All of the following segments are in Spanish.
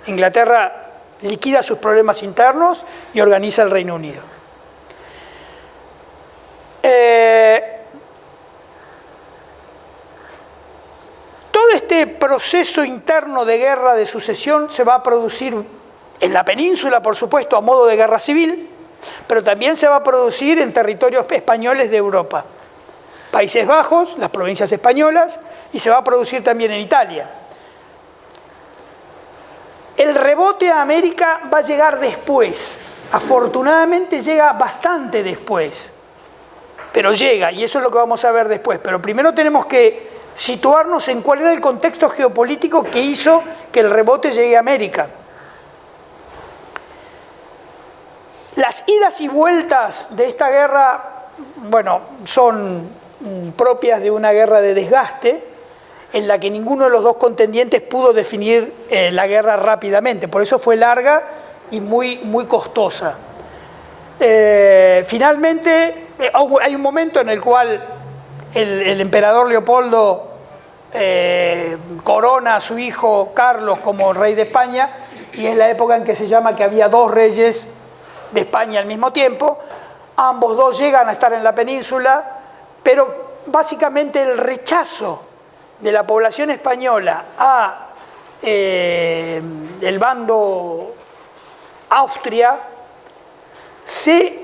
Inglaterra liquida sus problemas internos y organiza el Reino Unido. Todo este proceso interno de guerra de sucesión se va a producir en la península, por supuesto, a modo de guerra civil, pero también se va a producir en territorios españoles de Europa. Países Bajos, las provincias españolas, y se va a producir también en Italia. El rebote a América va a llegar después. Afortunadamente llega bastante después. Pero llega, y eso es lo que vamos a ver después. Pero primero tenemos que situarnos en cuál era el contexto geopolítico que hizo que el rebote llegue a América. Las idas y vueltas de esta guerra, bueno, son propias de una guerra de desgaste, en la que ninguno de los dos contendientes pudo definir la guerra rápidamente. Por eso fue larga y muy costosa. Finalmente, hay un momento en el cual el emperador Leopoldo corona a su hijo Carlos como rey de España, y es la época en que se llama que había dos reyes de España al mismo tiempo. Ambos dos llegan a estar en la península, pero básicamente el rechazo de la población española a el bando Austria se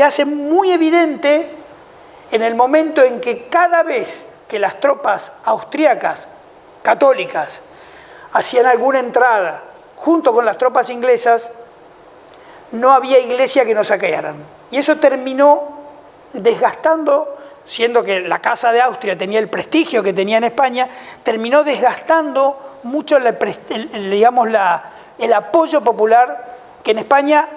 hace muy evidente en el momento en que cada vez que las tropas austríacas católicas hacían alguna entrada junto con las tropas inglesas, no había iglesia que no saquearan. Y eso terminó desgastando, siendo que la Casa de Austria tenía el prestigio que tenía en España, terminó desgastando mucho el apoyo popular, que en España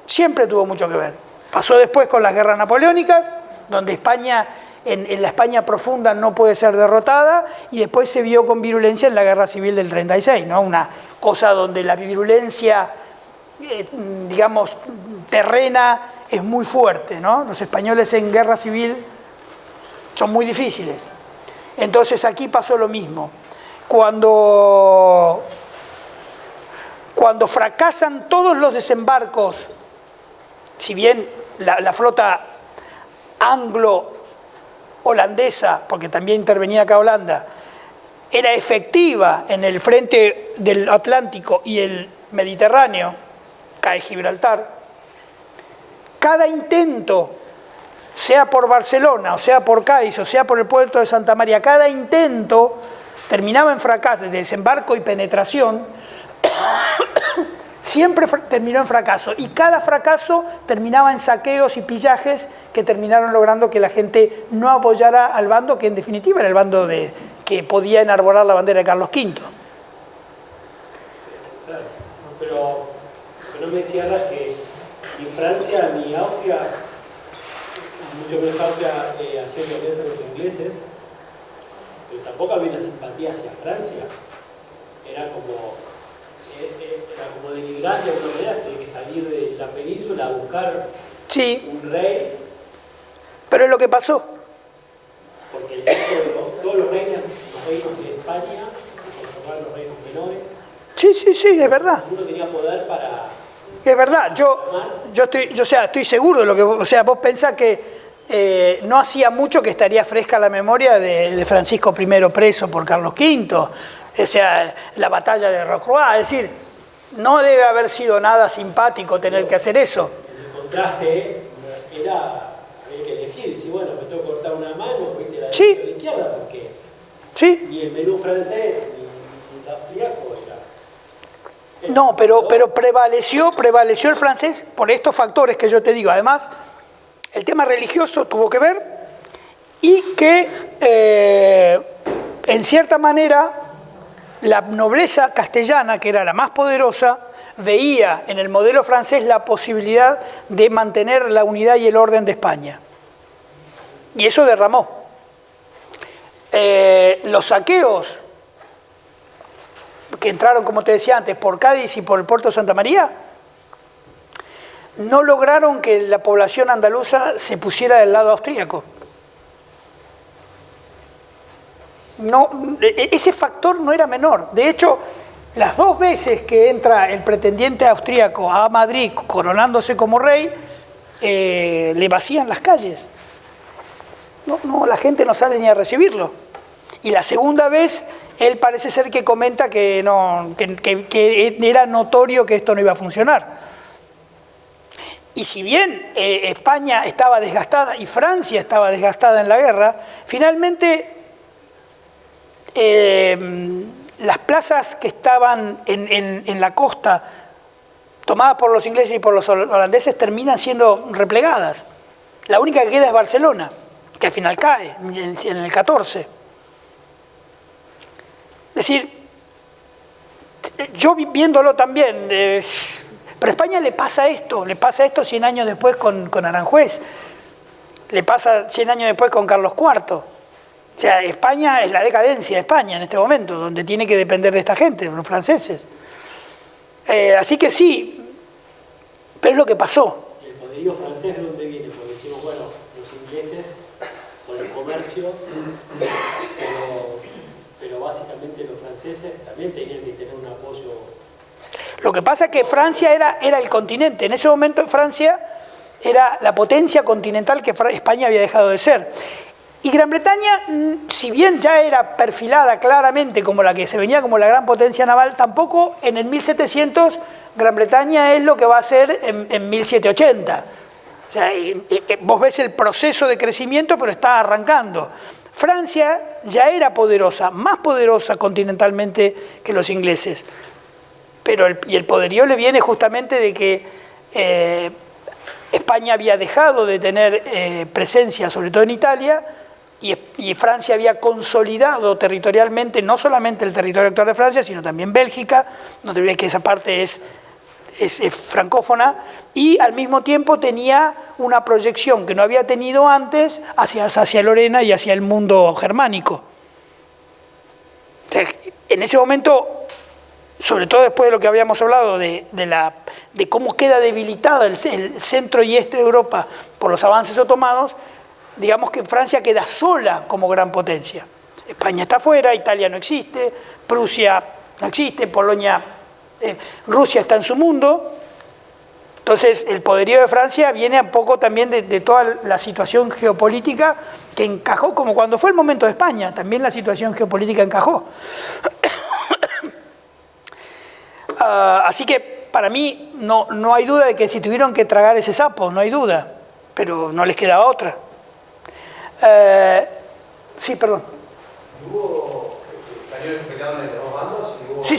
siempre tuvo mucho que ver. Pasó después con las guerras napoleónicas, donde España, en la España profunda, no puede ser derrotada, y después se vio con virulencia en la Guerra Civil del 36, ¿no? Una cosa donde la virulencia, terrena, es muy fuerte, ¿no? Los españoles en guerra civil son muy difíciles. Entonces aquí pasó lo mismo. Cuando fracasan todos los desembarcos, si bien la flota anglo-holandesa, porque también intervenía acá Holanda, era efectiva en el frente del Atlántico y el Mediterráneo, cae Gibraltar, cada intento, sea por Barcelona, o sea por Cádiz, o sea por el puerto de Santa María, cada intento terminaba en fracaso, de desembarco y penetración, siempre terminó en fracaso, y cada fracaso terminaba en saqueos y pillajes que terminaron logrando que la gente no apoyara al bando, que en definitiva era el bando que podía enarbolar la bandera de Carlos V. Claro, pero no me cierras que ni Francia ni Austria, mucho menos Austria, hacían alianza con los ingleses, pero tampoco había una simpatía hacia Francia. Era como denigrante de alguna manera, tenía que salir de la península a buscar un rey. Pero es lo que pasó. Porque el resto de todos los reinos de España conformaban los reinos menores. Sí, es verdad. Uno tenía poder para... Es verdad, yo estoy seguro de lo que... O sea, vos pensás que no hacía mucho que estaría fresca la memoria de Francisco I preso por Carlos V, o sea, la batalla de Rocroi, es decir, no debe haber sido nada simpático tener que hacer eso. El contraste había que elegir, decir, bueno, me tengo que cortar una mano, viste, la Sí. de la izquierda, porque Sí. ni el menú francés ni el austriaco era... No, pero prevaleció el francés por estos factores que yo te digo. Además, el tema religioso tuvo que ver, y que en cierta manera la nobleza castellana, que era la más poderosa, veía en el modelo francés la posibilidad de mantener la unidad y el orden de España. Y eso derramó. Los saqueos que entraron, como te decía antes, por Cádiz y por el puerto de Santa María, no lograron que la población andaluza se pusiera del lado austríaco. No, ese factor no era menor. De hecho, las 2 veces que entra el pretendiente austríaco a Madrid coronándose como rey, le vacían las calles. No, la gente no sale ni a recibirlo. Y la segunda vez, él parece ser que comenta que era notorio que esto no iba a funcionar. Y si bien España estaba desgastada y Francia estaba desgastada en la guerra, finalmente las plazas que estaban en la costa, tomadas por los ingleses y por los holandeses, terminan siendo replegadas. La única que queda es Barcelona, que al final cae en el 14. Es decir, yo viéndolo también, pero a España le pasa esto 100 años después con Aranjuez, le pasa 100 años después con Carlos IV. O sea, España es la decadencia de España en este momento, donde tiene que depender de esta gente, de los franceses. Así que sí, pero es lo que pasó. ¿El poderío francés de dónde viene? Porque decimos, bueno, los ingleses con el comercio, pero básicamente los franceses también tenían que tener un apoyo. Lo que pasa es que Francia era el continente. En ese momento Francia era la potencia continental que España había dejado de ser. Y Gran Bretaña, si bien ya era perfilada claramente como la que se venía como la gran potencia naval, tampoco en el 1700 Gran Bretaña es lo que va a ser en 1780. O sea, vos ves el proceso de crecimiento, pero está arrancando. Francia ya era poderosa, más poderosa continentalmente que los ingleses. Pero el poderío le viene justamente de que España había dejado de tener presencia, sobre todo en Italia, y Francia había consolidado territorialmente no solamente el territorio actual de Francia, sino también Bélgica. No te olvides que esa parte es francófona, y al mismo tiempo tenía una proyección que no había tenido antes hacia Lorena y hacia el mundo germánico. Entonces, en ese momento, sobre todo después de lo que habíamos hablado de cómo queda debilitada el centro y este de Europa por los avances otomanos, digamos que Francia queda sola como gran potencia. España está fuera, Italia no existe, Prusia no existe, Polonia, Rusia está en su mundo. Entonces el poderío de Francia viene un poco también de toda la situación geopolítica que encajó, como cuando fue el momento de España, también la situación geopolítica encajó. Así que para mí no hay duda de que si tuvieron que tragar ese sapo, no hay duda, pero no les quedaba otra. Sí, perdón. ¿Hubo españoles que pelearon entre dos bandos? Sí.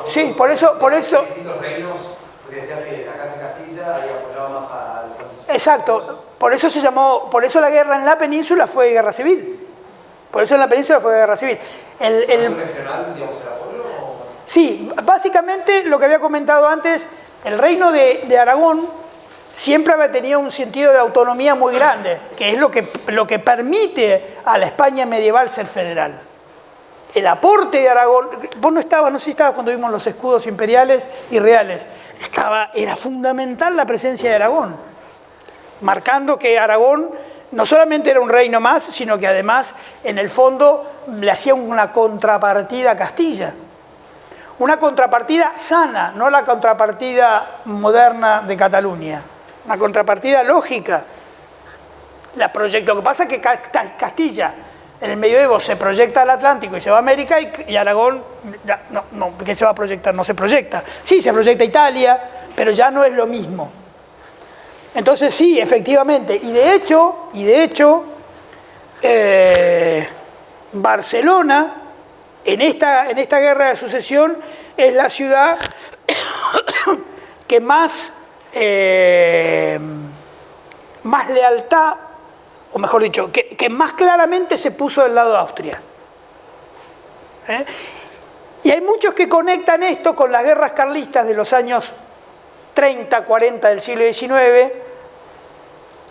Sí, por eso. Distintos reinos, porque decía que la Casa de Castilla había apoyado más al francés. Exacto, por eso la guerra en la península fue guerra civil. Por eso en la península fue guerra civil. ¿Regional, digamos, el apoyo? Sí, básicamente lo que había comentado antes, el reino de Aragón siempre había tenido un sentido de autonomía muy grande, que es lo que permite a la España medieval ser federal. El aporte de Aragón, vos no sé si estabas cuando vimos los escudos imperiales y reales, era fundamental la presencia de Aragón, marcando que Aragón no solamente era un reino más, sino que además en el fondo le hacía una contrapartida a Castilla. Una contrapartida sana, no la contrapartida moderna de Cataluña. Una contrapartida lógica. Lo que pasa es que Castilla, en el medioevo, se proyecta al Atlántico y se va a América, y Aragón, ¿qué se va a proyectar? No se proyecta. Sí, se proyecta Italia, pero ya no es lo mismo. Entonces sí, efectivamente. Y de hecho, Barcelona, en esta guerra de sucesión, es la ciudad que más lealtad, o mejor dicho, que más claramente se puso del lado de Austria. Y hay muchos que conectan esto con las guerras carlistas de los años 30, 40 del siglo XIX,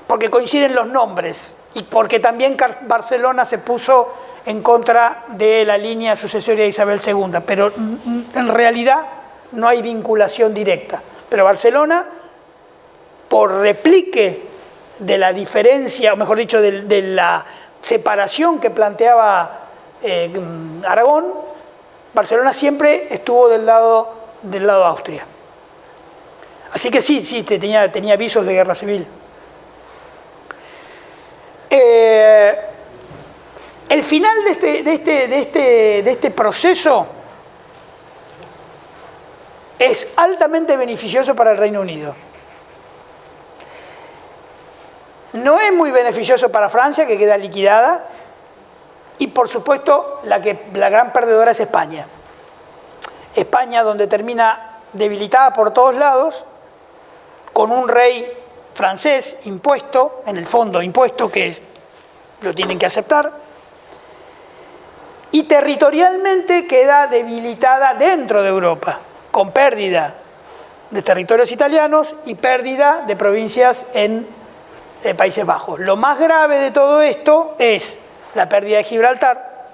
porque coinciden los nombres, y porque también Barcelona se puso en contra de la línea sucesoria de Isabel II, pero en realidad no hay vinculación directa. Pero Barcelona, por replique de la diferencia, o mejor dicho, de la separación que planteaba Aragón, Barcelona siempre estuvo del lado de Austria. Así que sí, tenía avisos de guerra civil. El final de este proceso es altamente beneficioso para el Reino Unido. No es muy beneficioso para Francia, que queda liquidada, y por supuesto la gran perdedora es España. España, donde termina debilitada por todos lados, con un rey francés impuesto, en el fondo impuesto, que lo tienen que aceptar, y territorialmente queda debilitada dentro de Europa, con pérdida de territorios italianos y pérdida de provincias en Países Bajos. Lo más grave de todo esto es la pérdida de Gibraltar,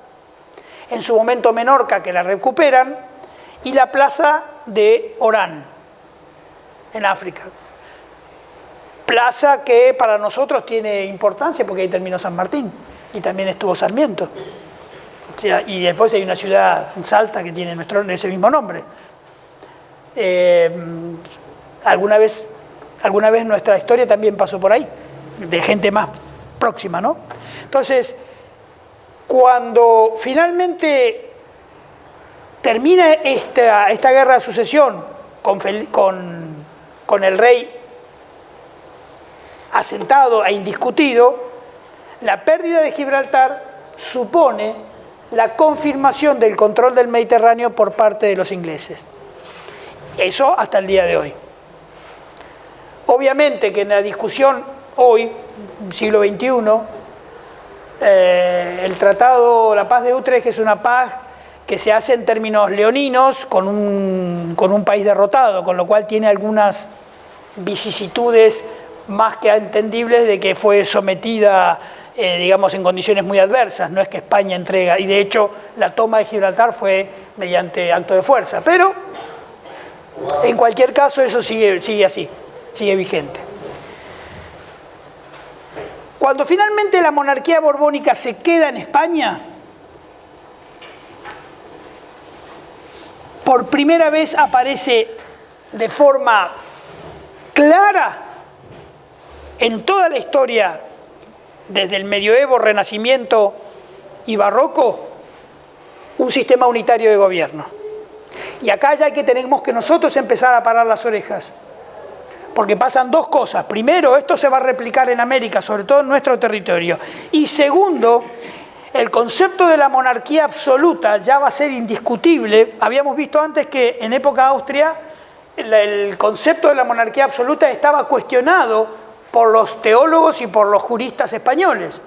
en su momento Menorca, que la recuperan, y la plaza de Orán, en África. Plaza que para nosotros tiene importancia porque ahí terminó San Martín y también estuvo Sarmiento. O sea, y después hay una ciudad, Salta, que tiene ese mismo nombre. Alguna vez nuestra historia también pasó por ahí, de gente más próxima, ¿no? Entonces, cuando finalmente termina esta guerra de sucesión con el rey asentado e indiscutido, la pérdida de Gibraltar supone la confirmación del control del Mediterráneo por parte de los ingleses. Eso hasta el día de hoy. Obviamente que en la discusión hoy, siglo XXI, el tratado, la paz de Utrecht, es una paz que se hace en términos leoninos con un país derrotado, con lo cual tiene algunas vicisitudes más que entendibles de que fue sometida, digamos, en condiciones muy adversas. No es que España entrega, y de hecho la toma de Gibraltar fue mediante acto de fuerza, pero en cualquier caso eso sigue así, sigue vigente. Cuando finalmente la monarquía borbónica se queda en España, por primera vez aparece de forma clara en toda la historia, desde el medioevo, renacimiento y barroco, un sistema unitario de gobierno. Y acá ya tenemos que nosotros empezar a parar las orejas, porque pasan dos cosas. Primero, esto se va a replicar en América, sobre todo en nuestro territorio. Y segundo, el concepto de la monarquía absoluta ya va a ser indiscutible. Habíamos visto antes que en época Austria el concepto de la monarquía absoluta estaba cuestionado por los teólogos y por los juristas españoles.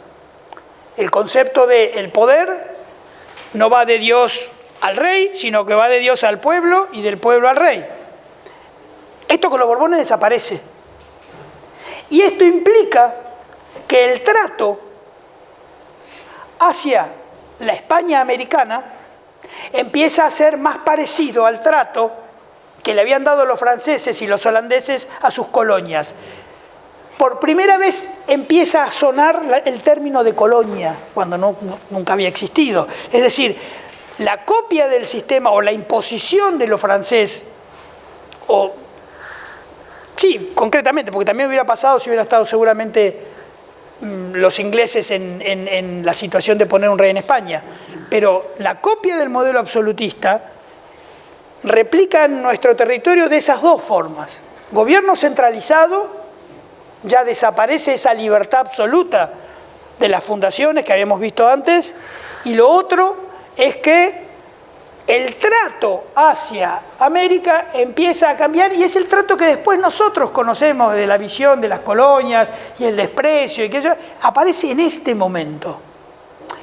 El concepto de el poder no va de Dios al rey, sino que va de Dios al pueblo y del pueblo al rey. Esto con los Borbones desaparece. Y esto implica que el trato hacia la España americana empieza a ser más parecido al trato que le habían dado los franceses y los holandeses a sus colonias. Por primera vez empieza a sonar el término de colonia, cuando nunca había existido. Es decir, la copia del sistema o la imposición de lo francés, sí, concretamente, porque también hubiera pasado si hubiera estado seguramente los ingleses en la situación de poner un rey en España. Pero la copia del modelo absolutista replica en nuestro territorio de esas dos formas. Gobierno centralizado, ya desaparece esa libertad absoluta de las fundaciones que habíamos visto antes, y lo otro es que el trato hacia América empieza a cambiar, y es el trato que después nosotros conocemos de la visión de las colonias y el desprecio, y que eso aparece en este momento.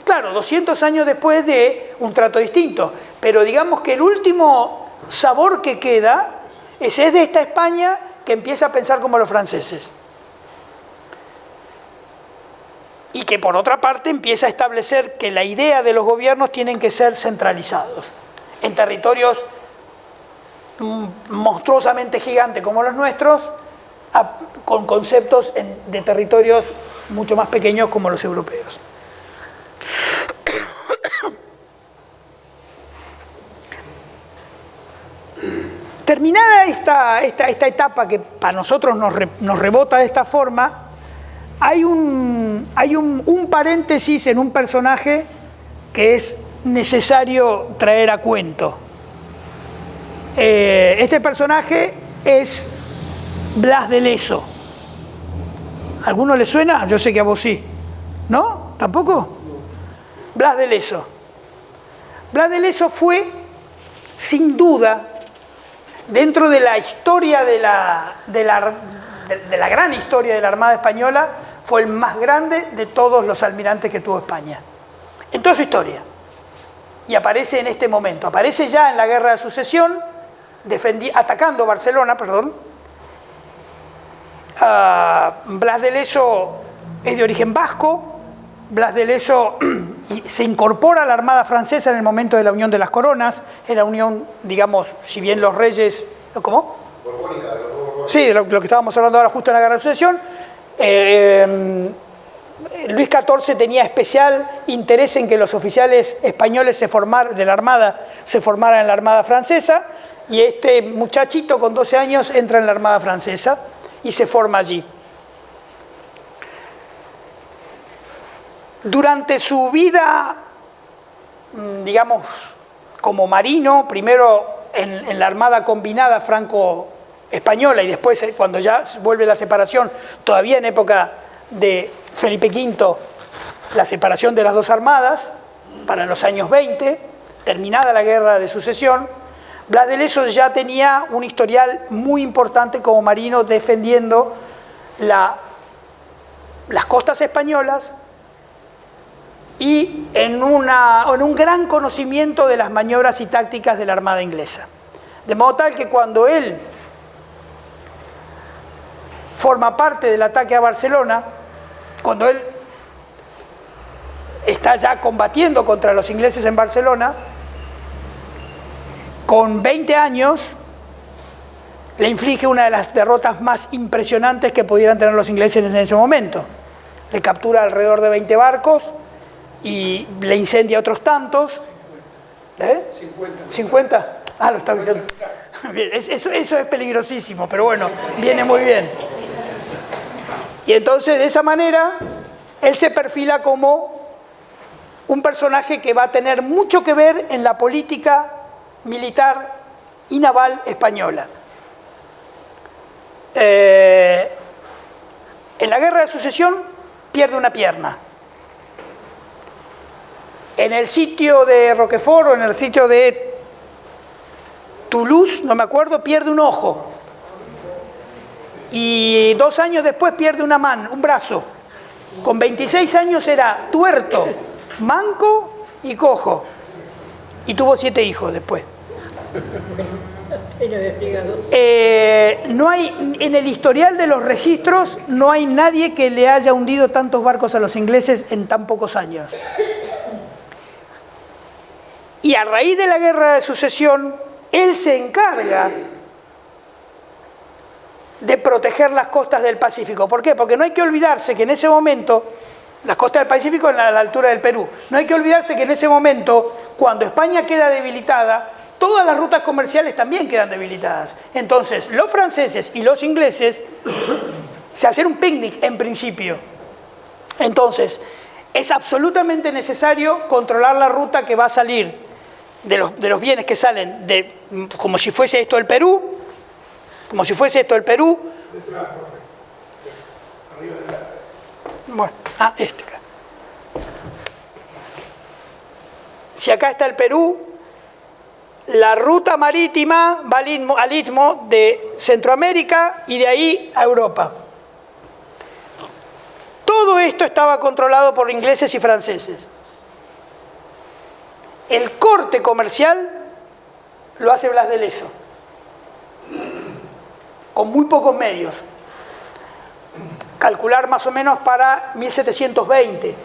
Claro, 200 años después de un trato distinto, pero digamos que el último sabor que queda es de esta España que empieza a pensar como los franceses. Y que por otra parte empieza a establecer que la idea de los gobiernos tienen que ser centralizados en territorios monstruosamente gigantes como los nuestros, con conceptos de territorios mucho más pequeños como los europeos. Terminada esta etapa que para nosotros nos rebota de esta forma, hay un paréntesis en un personaje que es necesario traer a cuento. Este personaje es Blas de Lezo. ¿A alguno le suena? Yo sé que a vos sí. ¿No? ¿Tampoco? Blas de Lezo. Blas de Lezo fue, sin duda, dentro de la historia de la gran historia de la Armada Española, fue el más grande de todos los almirantes que tuvo España. En toda su historia. Y aparece en este momento. Aparece ya en la Guerra de Sucesión, atacando Barcelona, perdón. Blas de Lezo es de origen vasco. Blas de Lezo se incorpora a la Armada Francesa en el momento de la Unión de las Coronas. En la unión, digamos, si bien los reyes... ¿Cómo? Borbónica, de los Borbones. Sí, de lo que estábamos hablando ahora justo en la Guerra de Sucesión. Luis XIV tenía especial interés en que los oficiales españoles de la Armada se formaran en la Armada Francesa, y este muchachito con 12 años entra en la Armada Francesa y se forma allí. Durante su vida, digamos, como marino, primero en la Armada Combinada franco-española y después, cuando ya vuelve la separación, todavía en época de Felipe V, la separación de las dos armadas, para los años 20, terminada la Guerra de Sucesión, Blas de Lezo ya tenía un historial muy importante como marino defendiendo las costas españolas y en un gran conocimiento de las maniobras y tácticas de la Armada inglesa. De modo tal que cuando él forma parte del ataque a Barcelona, cuando él está ya combatiendo contra los ingleses en Barcelona, con 20 años le inflige una de las derrotas más impresionantes que pudieran tener los ingleses en ese momento. Le captura alrededor de 20 barcos y le incendia otros tantos. 50. Ah, lo está viendo. Bien, eso es peligrosísimo, pero bueno, viene muy bien. Y entonces, de esa manera, él se perfila como un personaje que va a tener mucho que ver en la política militar y naval española. En la Guerra de Sucesión pierde una pierna. En el sitio de Roquefort o en el sitio de Toulouse, no me acuerdo, pierde un ojo. Y 2 años después pierde una mano, un brazo. Con 26 años era tuerto, manco y cojo. Y tuvo 7 hijos después. No hay, en el historial de los registros, no hay nadie que le haya hundido tantos barcos a los ingleses en tan pocos años. Y a raíz de la Guerra de Sucesión, él se encarga de proteger las costas del Pacífico. ¿Por qué? Porque no hay que olvidarse que en ese momento, las costas del Pacífico a la altura del Perú, no hay que olvidarse que en ese momento, cuando España queda debilitada, todas las rutas comerciales también quedan debilitadas. Entonces, los franceses y los ingleses se hacen un picnic en principio. Entonces, es absolutamente necesario controlar la ruta que va a salir de los bienes que salen como si fuese esto el Perú, Bueno, acá. Si acá está el Perú, la ruta marítima va al istmo de Centroamérica y de ahí a Europa. Todo esto estaba controlado por ingleses y franceses. El corte comercial lo hace Blas de Lezo, con muy pocos medios. Calcular más o menos para 1720.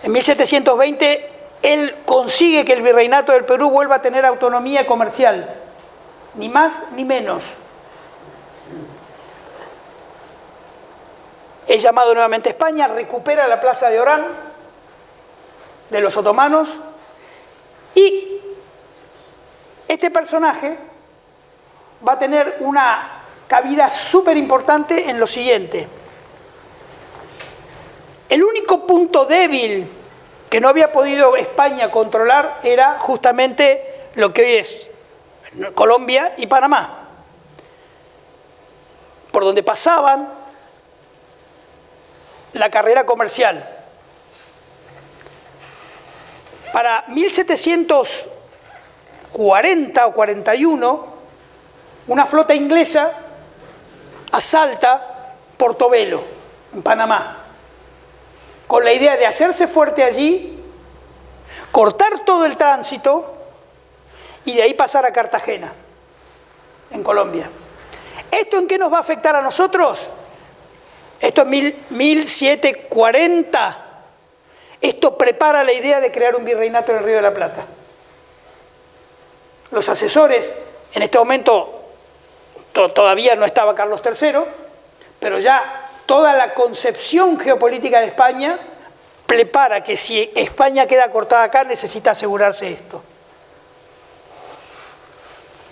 En 1720 él consigue que el virreinato del Perú vuelva a tener autonomía comercial, ni más ni menos. Es llamado nuevamente a España, recupera la plaza de Orán de los otomanos, y este personaje va a tener una cabida súper importante en lo siguiente. El único punto débil que no había podido España controlar era justamente lo que hoy es Colombia y Panamá, por donde pasaban la carrera comercial. Para 1740 o 41, una flota inglesa asalta Portobelo, en Panamá, con la idea de hacerse fuerte allí, cortar todo el tránsito y de ahí pasar a Cartagena, en Colombia. ¿Esto en qué nos va a afectar a nosotros? Esto es 1740. Esto prepara la idea de crear un virreinato en el Río de la Plata. Los asesores, en este momento todavía no estaba Carlos III, pero ya toda la concepción geopolítica de España prepara que si España queda cortada acá, necesita asegurarse esto.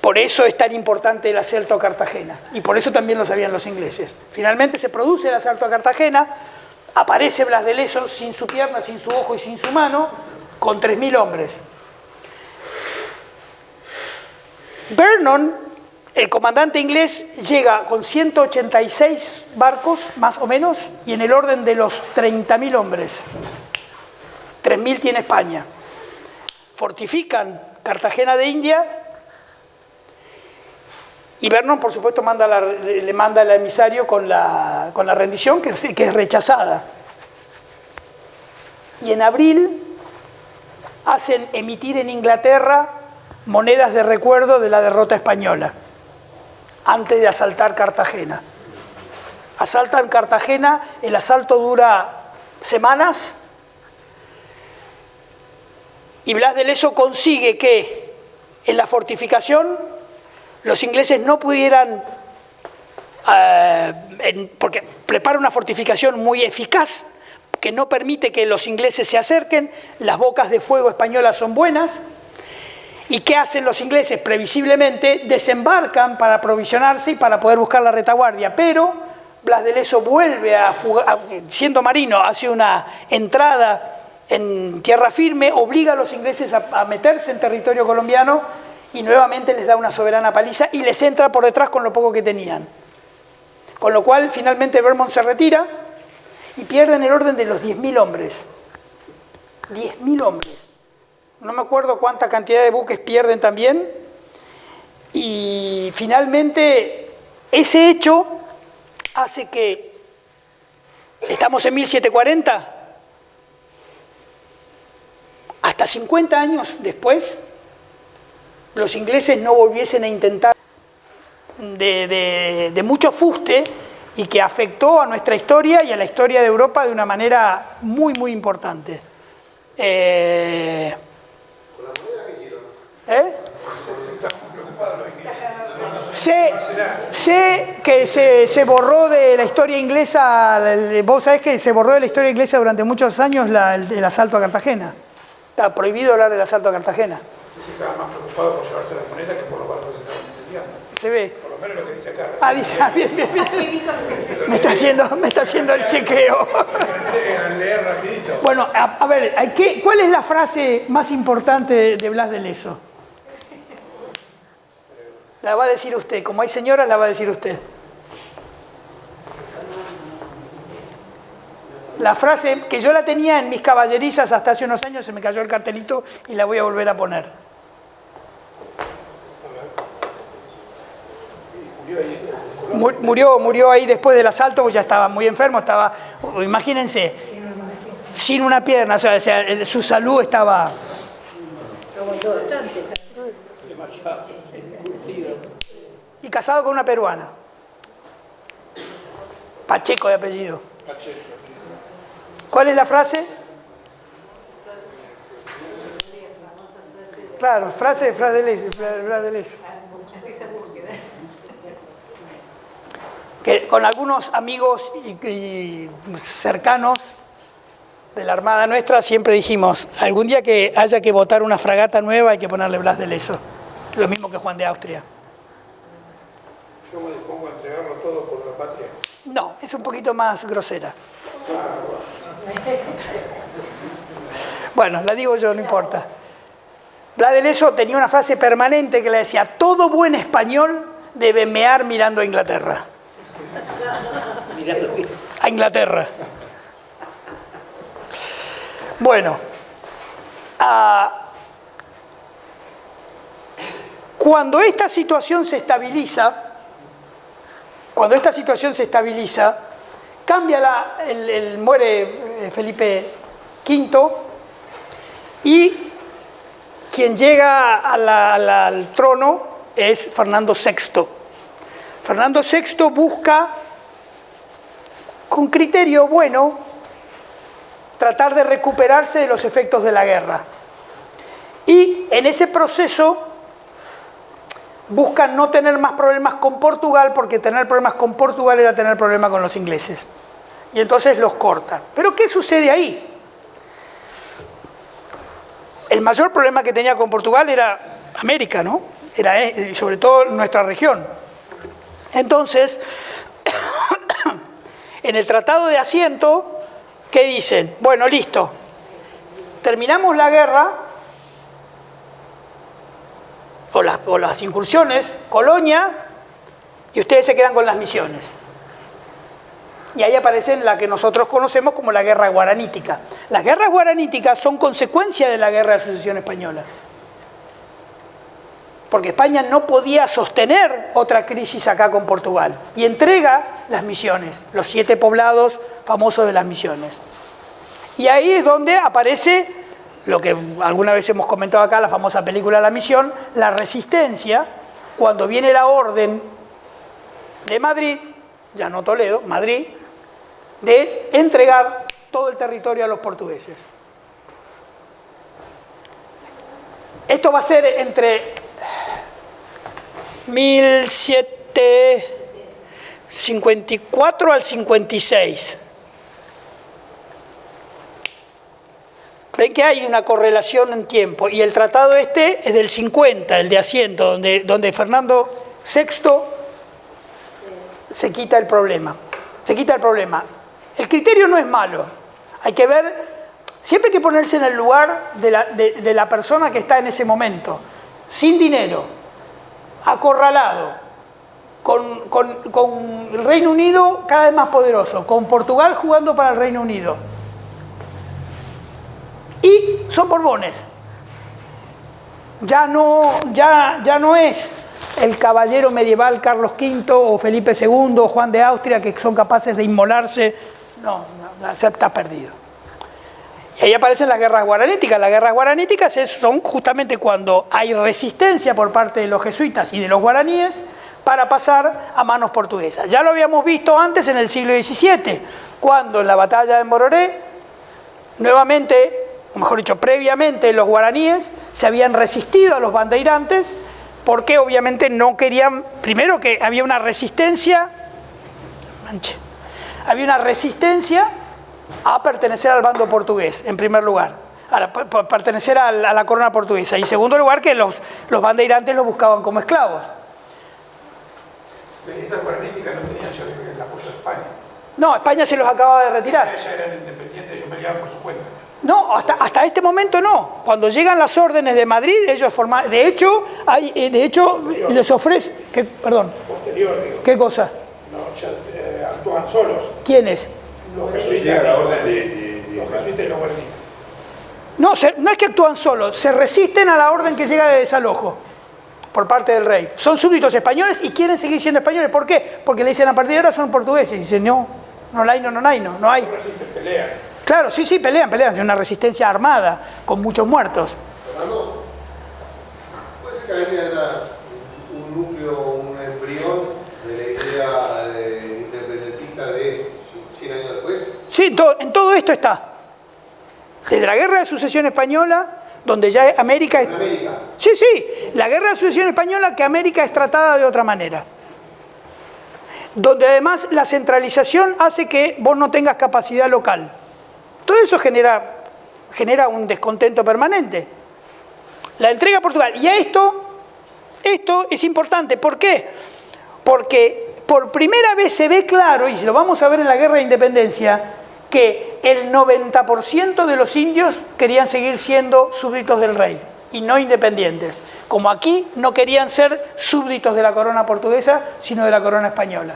Por eso es tan importante el asalto a Cartagena, y por eso también lo sabían los ingleses. Finalmente se produce el asalto a Cartagena, aparece Blas de Lezo sin su pierna, sin su ojo y sin su mano, con 3.000 hombres. Vernon, el comandante inglés, llega con 186 barcos, más o menos, y en el orden de los 30.000 hombres. 3.000 tiene España. Fortifican Cartagena de India. Y Vernon, por supuesto, le manda al emisario con la rendición, que es rechazada. Y en abril hacen emitir en Inglaterra monedas de recuerdo de la derrota española, antes de asaltar Cartagena. Asaltan Cartagena, el asalto dura semanas, y Blas de Lezo consigue que en la fortificación los ingleses no pudieran, porque prepara una fortificación muy eficaz, que no permite que los ingleses se acerquen, las bocas de fuego españolas son buenas, y ¿qué hacen los ingleses? Previsiblemente desembarcan para aprovisionarse y para poder buscar la retaguardia, pero Blas de Lezo vuelve siendo marino, hace una entrada en tierra firme, obliga a los ingleses a meterse en territorio colombiano, y nuevamente les da una soberana paliza y les entra por detrás con lo poco que tenían. Con lo cual, finalmente, Vernon se retira y pierden el orden de los 10.000 hombres. 10.000 hombres. No me acuerdo cuánta cantidad de buques pierden también. Y finalmente, ese hecho hace que, estamos en 1740, hasta 50 años después, los ingleses no volviesen a intentar de mucho fuste, y que afectó a nuestra historia y a la historia de Europa de una manera muy, muy importante. ¿Con la moneda qué hicieron? Sé que se borró de la historia inglesa, vos sabés que se borró de la historia inglesa durante muchos años el asalto a Cartagena. Está prohibido hablar del asalto a Cartagena. Se estaba más preocupado por llevarse las monedas que por los barcos que se estaban incendiando. Se ve. Por lo menos lo que dice acá. Dice, bien. Me está haciendo el chequeo. A leer rapidito. Bueno, a ver, ¿cuál es la frase más importante de Blas de Lezo? La va a decir usted. Como hay señoras, la va a decir usted. La frase que yo la tenía en mis caballerizas hasta hace unos años, se me cayó el cartelito y la voy a volver a poner. Murió ahí después del asalto, porque ya estaba muy enfermo, imagínense, sin una pierna, o sea, su salud estaba... Y casado con una peruana. Pacheco de apellido. ¿Cuál es la frase? Claro, frase de Lezo. Que con algunos amigos y cercanos de la Armada nuestra siempre dijimos, algún día que haya que votar una fragata nueva hay que ponerle Blas de Lezo. Lo mismo que Juan de Austria. No, es un poquito más grosera. Bueno, la digo yo, no importa. Blas de Lezo tenía una frase permanente que le decía: todo buen español debe mear mirando a Inglaterra. A Inglaterra. Bueno, cuando esta situación se estabiliza, cambia muere Felipe V y quien llega al trono es Fernando VI. Fernando VI busca, con criterio bueno, tratar de recuperarse de los efectos de la guerra. Y en ese proceso buscan no tener más problemas con Portugal, porque tener problemas con Portugal era tener problemas con los ingleses. Y entonces los cortan. ¿Pero qué sucede ahí? El mayor problema que tenía con Portugal era América, ¿no? Era sobre todo nuestra región. Entonces, en el Tratado de Asiento, ¿qué dicen? Bueno, listo. Terminamos la guerra, o las incursiones, Colonia, y ustedes se quedan con las misiones. Y ahí aparecen la que nosotros conocemos como la Guerra Guaranítica. Las guerras guaraníticas son consecuencia de la Guerra de Sucesión Española. Porque España no podía sostener otra crisis acá con Portugal. Y entrega las misiones, los 7 poblados famosos de las misiones. Y ahí es donde aparece lo que alguna vez hemos comentado acá, la famosa película La Misión, la resistencia, cuando viene la orden de Madrid, ya no Toledo, Madrid, de entregar todo el territorio a los portugueses. Esto va a ser entre 1754 al 56. Ven que hay una correlación en tiempo, y el tratado este es del 50, el de Asiento, donde Fernando VI se quita el problema. El criterio no es malo, hay que ver, siempre hay que ponerse en el lugar de la persona que está en ese momento, sin dinero, acorralado, con el Reino Unido cada vez más poderoso, con Portugal jugando para el Reino Unido. Y son Borbones. Ya no es el caballero medieval Carlos V o Felipe II o Juan de Austria, que son capaces de inmolarse. No, está perdido. Y ahí aparecen las guerras guaraníticas. Las guerras guaraníticas son justamente cuando hay resistencia por parte de los jesuitas y de los guaraníes para pasar a manos portuguesas. Ya lo habíamos visto antes en el siglo XVII, cuando en la batalla de Mororé, nuevamente, o mejor dicho, previamente, los guaraníes se habían resistido a los bandeirantes porque obviamente no querían, primero que había una resistencia, a pertenecer al bando portugués, en primer lugar, a pertenecer a la corona portuguesa, y en segundo lugar que los bandeirantes los buscaban como esclavos. Estas guaraníticas no tenían ya el apoyo de España. No, España se los acaba de retirar. Ya eran independientes, ellos peleaban por su cuenta. No, hasta este momento no. Cuando llegan las órdenes de Madrid, ellos forman. De hecho, les ofrece. Perdón. Posterior, digo. ¿Qué cosa? No, ya actúan solos. ¿Quiénes? Los jesuitas y los guaraníes. No, no es que actúan solos, se resisten a la orden que llega de desalojo por parte del rey. Son súbditos españoles y quieren seguir siendo españoles. ¿Por qué? Porque le dicen a partir de ahora son portugueses. Y dicen no hay. Pelean. Claro, sí, pelean. Es una resistencia armada, con muchos muertos. Fernando, ¿puede ser que ahí haya un núcleo, un embrión de la idea independentista de 100 años después? Sí, en todo esto está. Desde la Guerra de Sucesión Española, donde ya América... ¿En América? Sí, la Guerra de Sucesión Española, que América es tratada de otra manera. Donde además la centralización hace que vos no tengas capacidad local. Todo eso genera un descontento permanente. La entrega a Portugal. Y esto es importante. ¿Por qué? Porque por primera vez se ve claro, y lo vamos a ver en la Guerra de Independencia, que el 90% de los indios querían seguir siendo súbditos del rey y no independientes. Como aquí no querían ser súbditos de la corona portuguesa, sino de la corona española.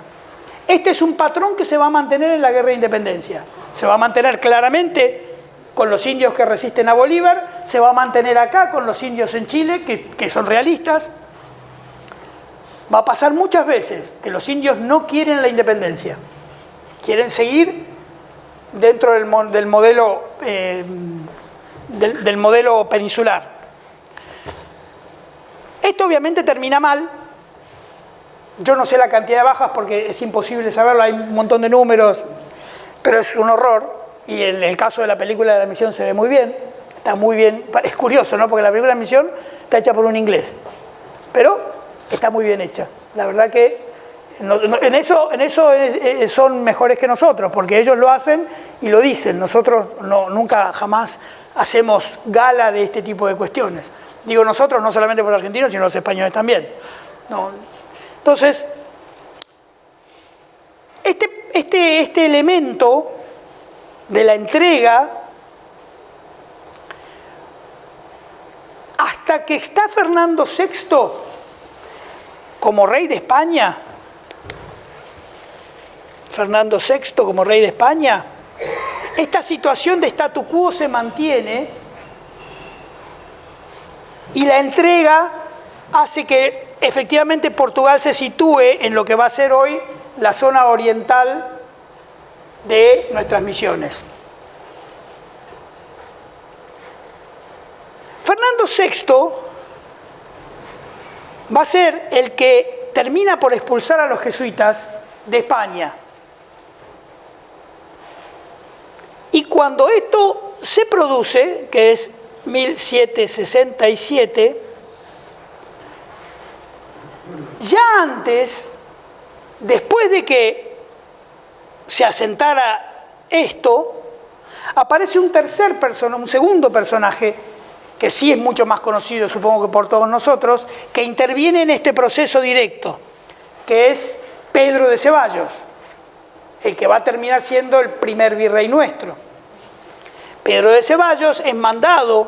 Este es un patrón que se va a mantener en la Guerra de Independencia. Se va a mantener claramente con los indios que resisten a Bolívar, se va a mantener acá con los indios en Chile, que son realistas. Va a pasar muchas veces que los indios no quieren la independencia, quieren seguir dentro del modelo peninsular. Esto obviamente termina mal. Yo no sé la cantidad de bajas porque es imposible saberlo, hay un montón de números, pero es un horror. Y en el caso de la película de La Misión se ve muy bien, está muy bien, es curioso, ¿no? Porque la película de La Misión está hecha por un inglés, pero está muy bien hecha. La verdad que en eso son mejores que nosotros, porque ellos lo hacen y lo dicen. Nosotros nunca jamás hacemos gala de este tipo de cuestiones. Digo nosotros, no solamente por los argentinos, sino los españoles también. No. Entonces, este elemento de la entrega, hasta que está Fernando VI como rey de España, esta situación de statu quo se mantiene y la entrega hace que efectivamente Portugal se sitúe en lo que va a ser hoy la zona oriental de nuestras misiones. Fernando VI va a ser el que termina por expulsar a los jesuitas de España. Y cuando esto se produce, que es 1767, ya antes, después de que se asentara esto, aparece un segundo personaje, que sí es mucho más conocido, supongo que por todos nosotros, que interviene en este proceso directo, que es Pedro de Ceballos, el que va a terminar siendo el primer virrey nuestro. Pedro de Ceballos es mandado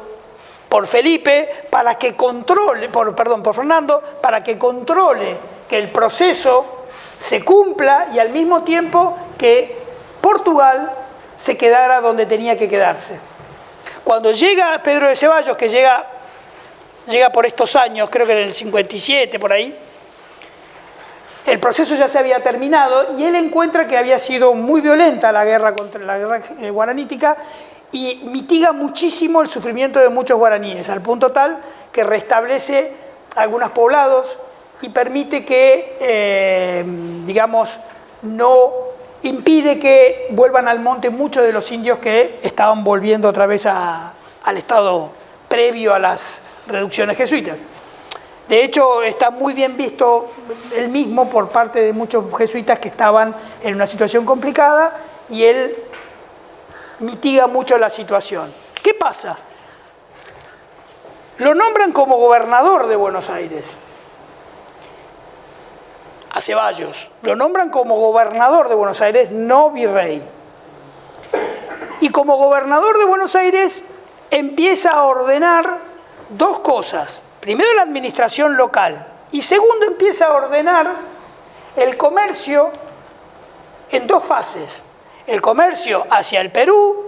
por Felipe para que controle, por Fernando, para que controle que el proceso se cumpla y al mismo tiempo que Portugal se quedara donde tenía que quedarse. Cuando llega Pedro de Ceballos, que llega por estos años, creo que en el 57, por ahí, el proceso ya se había terminado y él encuentra que había sido muy violenta la guerra guaranítica y mitiga muchísimo el sufrimiento de muchos guaraníes, al punto tal que restablece algunos poblados y permite que, no impide que vuelvan al monte muchos de los indios que estaban volviendo otra vez al estado previo a las reducciones jesuitas. De hecho, está muy bien visto él mismo por parte de muchos jesuitas que estaban en una situación complicada y él mitiga mucho la situación. ¿Qué pasa? Lo nombran como gobernador de Buenos Aires, a Ceballos. Lo nombran como gobernador de Buenos Aires, no virrey. Y como gobernador de Buenos Aires empieza a ordenar dos cosas. Primero, la administración local. Y segundo, empieza a ordenar el comercio en dos fases. El comercio hacia el Perú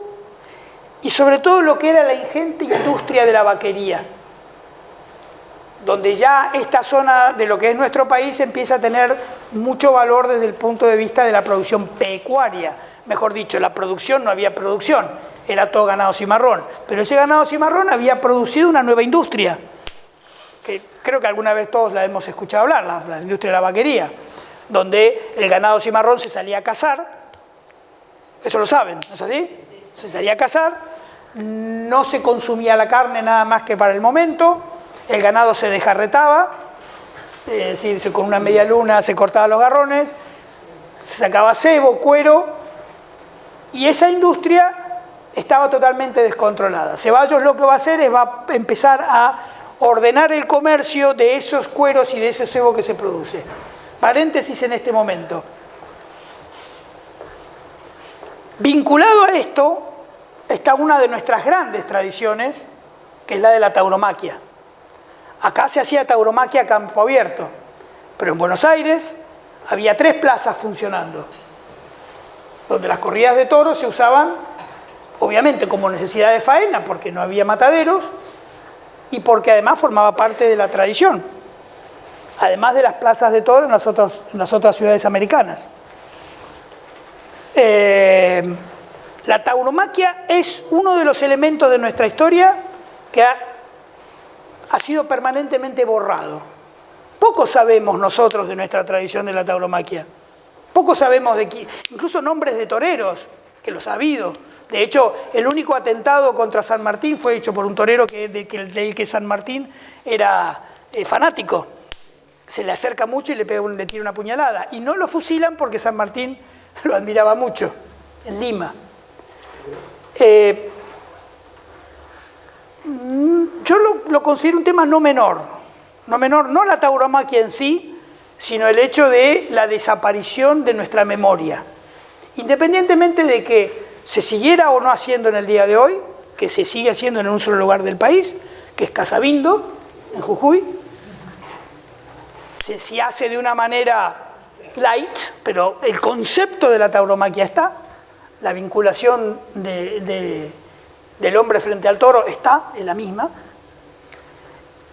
y sobre todo lo que era la ingente industria de la vaquería, donde ya esta zona de lo que es nuestro país empieza a tener mucho valor desde el punto de vista de la producción pecuaria. Mejor dicho, la producción, no había producción, era todo ganado cimarrón. Pero ese ganado cimarrón había producido una nueva industria, que creo que alguna vez todos la hemos escuchado hablar, la industria de la vaquería, donde el ganado cimarrón se salía a cazar, eso lo saben, ¿no es así? Se salía a cazar, no se consumía la carne nada más que para el momento, el ganado se desjarretaba, es decir, con una media luna se cortaban los garrones, se sacaba cebo, cuero, y esa industria estaba totalmente descontrolada. Ceballos lo que va a hacer es va a empezar a ordenar el comercio de esos cueros y de ese cebo que se produce. paréntesis en este momento. Vinculado a esto está una de nuestras grandes tradiciones, que es la de la tauromaquia. Acá se hacía tauromaquia a campo abierto, pero en Buenos Aires había 3 plazas funcionando, donde las corridas de toros se usaban, obviamente, como necesidad de faena, porque no había mataderos, y porque además formaba parte de la tradición, además de las plazas de toros en las otras ciudades americanas. La tauromaquia es uno de los elementos de nuestra historia que ha sido permanentemente borrado. Poco sabemos nosotros de nuestra tradición de la tauromaquia. Poco sabemos incluso nombres de toreros, que los ha habido. De hecho, el único atentado contra San Martín fue hecho por un torero del que San Martín era fanático. Se le acerca mucho y le tira una puñalada. Y no lo fusilan porque San Martín lo admiraba mucho, en Lima. Yo lo considero un tema no menor, no la tauromaquia en sí, sino el hecho de la desaparición de nuestra memoria. Independientemente de que se siguiera o no haciendo en el día de hoy, que se sigue haciendo en un solo lugar del país, que es Casabindo, en Jujuy, se hace de una manera light, pero el concepto de la tauromaquia está, la vinculación del hombre frente al toro es la misma.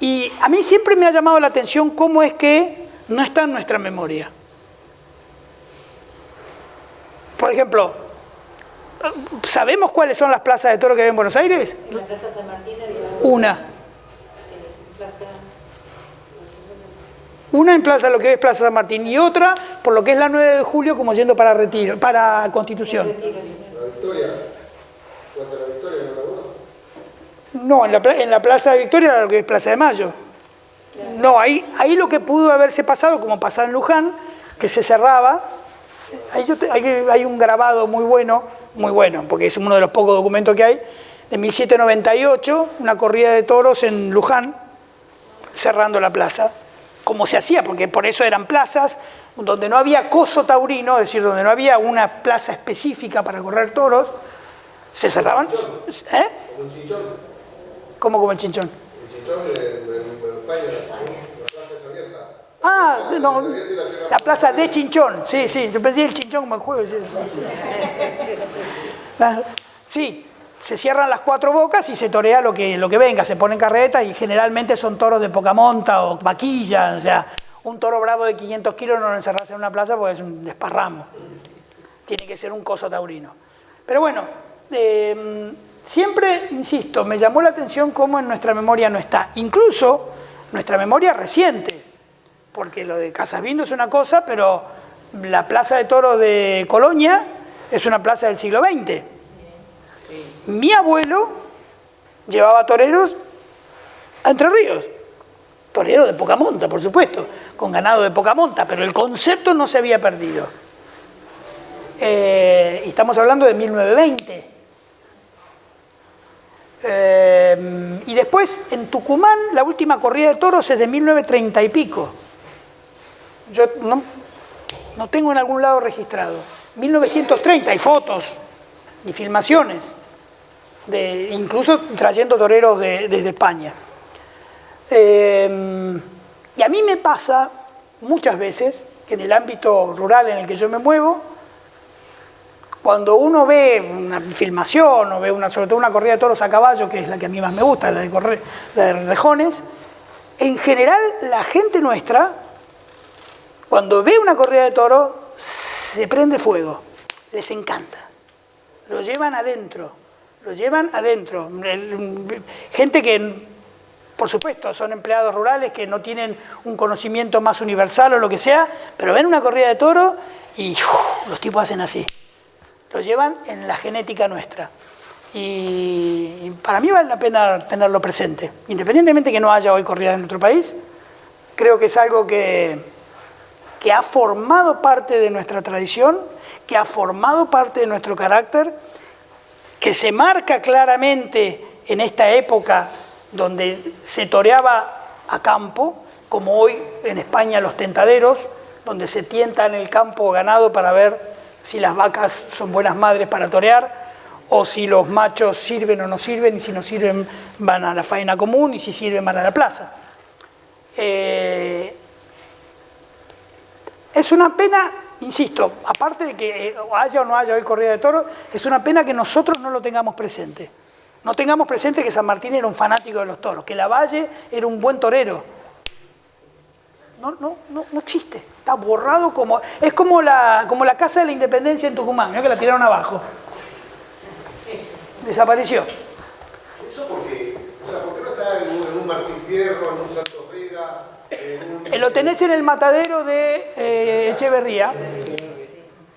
Y a mí siempre me ha llamado la atención cómo es que no está en nuestra memoria. Por ejemplo, ¿sabemos cuáles son las plazas de toro que hay en Buenos Aires? En la Plaza San Martín había una en Plaza, lo que es Plaza San Martín, y otra por lo que es la 9 de julio, como yendo para Retiro, para Constitución. ¿La Victoria? ¿Cuánto la Victoria no la hubo? No, en la Plaza de Victoria, lo que es Plaza de Mayo. No, ahí lo que pudo haberse pasado, como pasaba en Luján, que se cerraba. Hay un grabado muy bueno, porque es uno de los pocos documentos que hay, de 1798, una corrida de toros en Luján, cerrando la plaza, como se hacía, porque por eso eran plazas donde no había coso taurino, es decir, donde no había una plaza específica para correr toros, se cerraban. ¿Eh? ¿Como un chinchón? ¿Cómo como el chinchón? El chinchón en España, la plaza es abierta. Ah, no, la plaza de Chinchón, sí, yo pensé el Chinchón como el juego. Sí, se cierran las 4 bocas y se torea lo que venga, se ponen carretas y generalmente son toros de poca monta o vaquilla, o sea, un toro bravo de 500 kilos no lo encerrás en una plaza porque es un desparramo. Tiene que ser un coso taurino. Pero bueno, siempre, insisto, me llamó la atención cómo en nuestra memoria no está. Incluso nuestra memoria reciente, porque lo de Casabindo es una cosa, pero la plaza de toros de Colonia es una plaza del siglo XX. Mi abuelo llevaba toreros a Entre Ríos, toreros de poca monta, por supuesto, con ganado de poca monta, pero el concepto no se había perdido. Y estamos hablando de 1920. Y después, en Tucumán, la última corrida de toros es de 1930 y pico. Yo no tengo en algún lado registrado. 1930, hay fotos y filmaciones, incluso trayendo toreros desde España. Y a mí me pasa muchas veces que en el ámbito rural en el que yo me muevo, cuando uno ve una filmación o ve sobre todo una corrida de toros a caballo, que es la que a mí más me gusta, la de rejones, en general la gente nuestra, cuando ve una corrida de toros, se prende fuego, les encanta, lo llevan adentro. Gente que, por supuesto, son empleados rurales que no tienen un conocimiento más universal o lo que sea, pero ven una corrida de toros y los tipos hacen así. Lo llevan en la genética nuestra. Y para mí vale la pena tenerlo presente. Independientemente que no haya hoy corrida en nuestro país, creo que es algo que ha formado parte de nuestra tradición, que ha formado parte de nuestro carácter, que se marca claramente en esta época donde se toreaba a campo, como hoy en España los tentaderos, donde se tienta en el campo ganado para ver si las vacas son buenas madres para torear, o si los machos sirven o no sirven, y si no sirven van a la faena común, y si sirven van a la plaza. Es una pena, insisto, aparte de que haya o no haya hoy corrida de toros, es una pena que nosotros no lo tengamos presente. No tengamos presente que San Martín era un fanático de los toros, que Lavalle era un buen torero. No existe, está borrado como... Es como la Casa de la Independencia en Tucumán, ¿no? Que la tiraron abajo. Desapareció. ¿Eso por qué? O sea, ¿por qué no está en un Martín Fierro, en un Santos Vega, en un... Lo tenés en el matadero de Echeverría.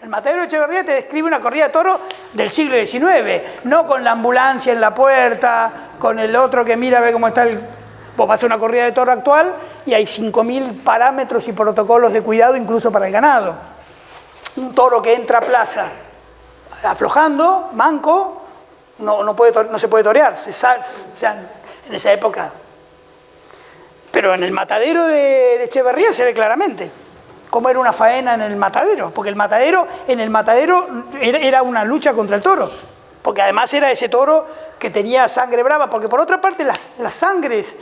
El matadero de Echeverría te describe una corrida de toros del siglo XIX, no con la ambulancia en la puerta, con el otro que mira a ver cómo está el... Vos vas a una corrida de toro actual y hay 5.000 parámetros y protocolos de cuidado incluso para el ganado. Un toro que entra a plaza aflojando, manco, no se puede torear. En esa época. Pero en el matadero de Echeverría se ve claramente cómo era una faena en el matadero, porque en el matadero era una lucha contra el toro, porque además era ese toro que tenía sangre brava, porque por otra parte las sangres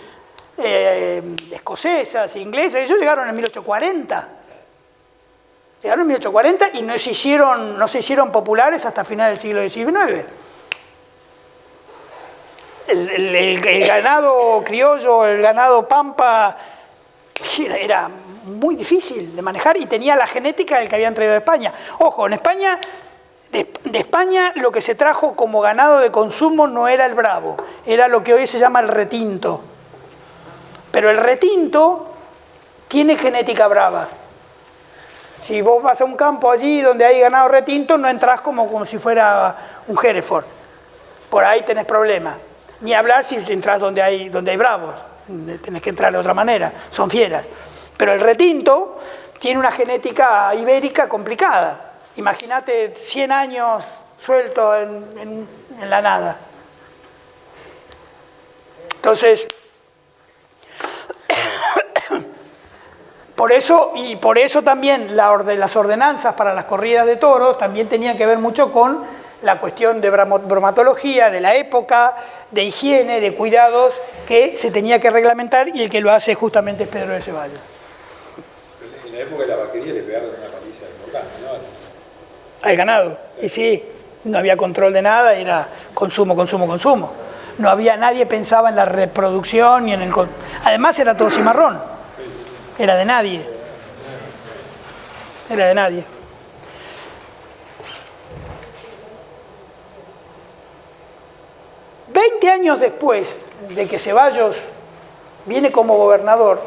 escocesas, inglesas, ellos llegaron en 1840. Llegaron en 1840 y no se hicieron populares hasta finales del siglo XIX. El ganado criollo, el ganado pampa, era muy difícil de manejar y tenía la genética del que habían traído de España. Ojo, en España, de España lo que se trajo como ganado de consumo no era el bravo, era lo que hoy se llama el retinto. Pero el retinto tiene genética brava. Si vos vas a un campo allí donde hay ganado retinto, no entrás como si fuera un Hereford. Por ahí tenés problemas. Ni hablar si entras donde hay bravos. Tenés que entrar de otra manera. Son fieras. Pero el retinto tiene una genética ibérica complicada. Imagínate 100 años suelto en la nada. Entonces, por eso también las ordenanzas para las corridas de toros también tenían que ver mucho con la cuestión de bromatología, de la época, de higiene, de cuidados que se tenía que reglamentar, y el que lo hace justamente es Pedro de Ceballos. En la época de la vaquería le pegaron una paliza importante, ¿no? Al ganado, y sí, no había control de nada, era consumo. Nadie pensaba en la reproducción y en el... Además era todo cimarrón, era de nadie. 20 años después de que Ceballos viene como gobernador,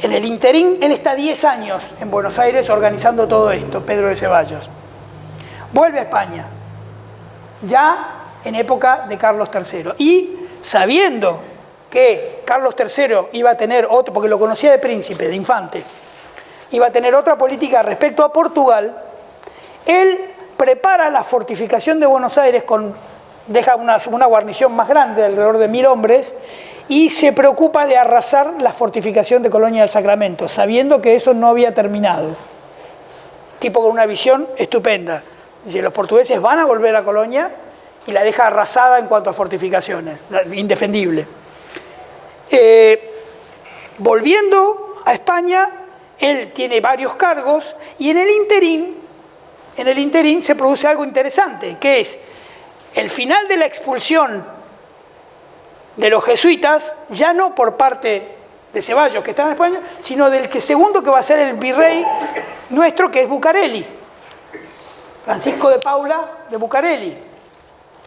en el interín, él está 10 años en Buenos Aires organizando todo esto, Pedro de Ceballos. Vuelve a España, ya en época de Carlos III. Y sabiendo que Carlos III iba a tener otro, porque lo conocía de príncipe, de infante, iba a tener otra política respecto a Portugal, él prepara la fortificación de Buenos Aires, deja una guarnición más grande, alrededor de 1000 hombres, y se preocupa de arrasar la fortificación de Colonia del Sacramento, sabiendo que eso no había terminado. Tipo con una visión estupenda. Dice, los portugueses van a volver a Colonia, y la deja arrasada en cuanto a fortificaciones, indefendible. Volviendo a España, él tiene varios cargos, y en el interín se produce algo interesante, que es el final de la expulsión de los jesuitas, ya no por parte de Ceballos, que estaba en España, sino del segundo que va a ser el virrey nuestro, que es Bucareli, Francisco de Paula de Bucareli,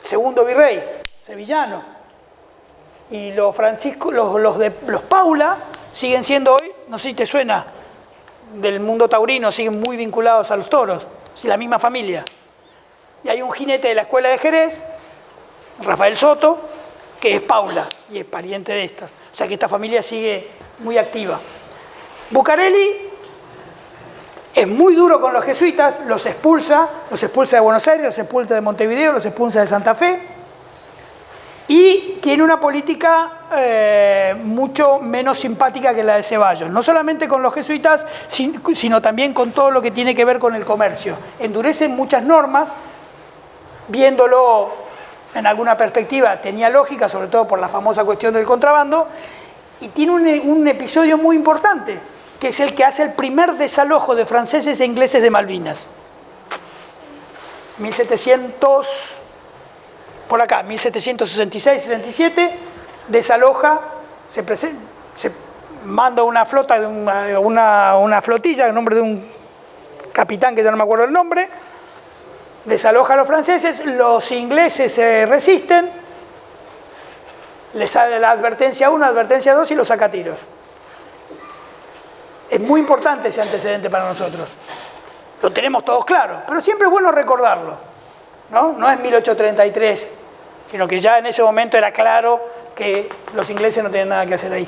segundo virrey, sevillano. Y los Paula siguen siendo hoy, no sé si te suena, del mundo taurino, siguen muy vinculados a los toros, es la misma familia. Y hay un jinete de la escuela de Jerez, Rafael Soto, que es Paula, y es pariente de estas. O sea que esta familia sigue muy activa. Bucareli es muy duro con los jesuitas, los expulsa de Buenos Aires, los expulsa de Montevideo, los expulsa de Santa Fe, y tiene una política mucho menos simpática que la de Ceballos, no solamente con los jesuitas, sino también con todo lo que tiene que ver con el comercio. Endurecen muchas normas, viéndolo en alguna perspectiva tenía lógica, sobre todo por la famosa cuestión del contrabando, y tiene un episodio muy importante, que es el que hace el primer desalojo de franceses e ingleses de Malvinas. 1766-67, desaloja, se manda una flota, una flotilla, en nombre de un capitán que ya no me acuerdo el nombre, desaloja a los franceses, los ingleses se resisten, les sale la advertencia 1, advertencia 2 y los saca a tiros. Es muy importante ese antecedente para nosotros. Lo tenemos todos claro, pero siempre es bueno recordarlo, ¿no? No es 1833, sino que ya en ese momento era claro que los ingleses no tenían nada que hacer ahí.